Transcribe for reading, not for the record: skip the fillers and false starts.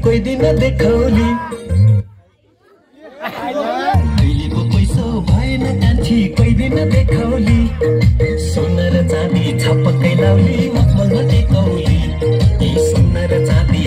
कोही दिन देखाउली अहिलेको पैसा भएन कान्छी कोही दिन देखाउली सोना र चाँदी छपक्कै लाउली मखमलमा टेकौली ए सोना र चाँदी